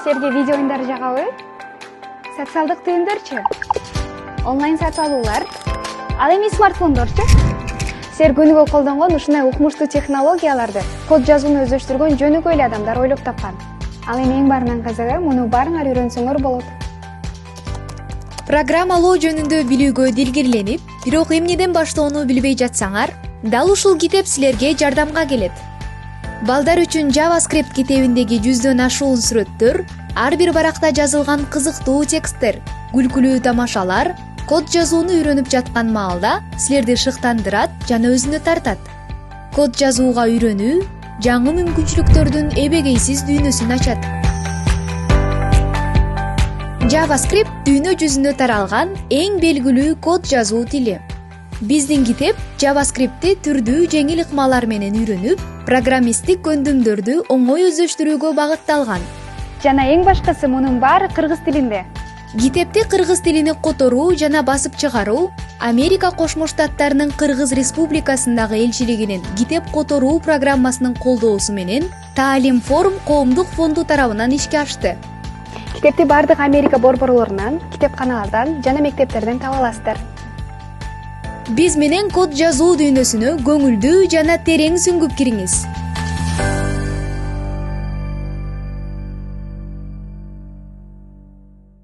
Силерге видео оюндар жагабы? Социалдык түйүндөрчү? Онлайн сатып алуулар? Ал эми смартфондорчу? Силер күнүгө колдонгон ушундай укмуштуу технологияларды код жазууну өздөштүргөн жөнөкөй эле адамдар ойлоп тапкан. Ал эми эң баарынан кызыгы муну баарыңар үйрөнсөңөр болот. Программалоо жөнүндө билүүгө дилгирленип, бирок эмнеден баштоону билбей жатсаңар, дал ушул китеп силерге жардамга келет. Балдар үчүн JavaScript китебиндеги 100дөн ашуун сүрөттөр, ар бир баракта жазылган кызыктуу тексттер, күлкүлүү тамашалар код жазууну үйрөнүп жаткан маалда силерди шыктандырат жана өзүнө тартат. Код жазууга үйрөнүү жаңы мүмкүнчүлүктөрдүн эбегейсиз дүйнөсүн ачат. JavaScript дүйнө жүзүнө таралган эң белгилүү код жазуу тили. Биздин китеп JavaScript'ти түрдүү жеңил ыкмалар менен үйрөнүп, программисттик өндүмдөрдү оңой өздөштүрүүгө багытталган. Жана эң башкысы мунун баары кыргыз тилинде. Китепти кыргыз тилине которуу жана басып чыгаруу Америка Кошмо Штаттарынын Кыргыз Республикасындагы элчилигинин китеп которуу программасынын колдоосу менен Таалим форум коомдук фонду тарабынан ишке ашты. Китепти бардык Америка борборлорунан, китепканалардан жана мектептерден таба аласыздар. Биз менен код жазуу дүйнөсүнө көңүлдүү жана терең сүңгүп кириңиз.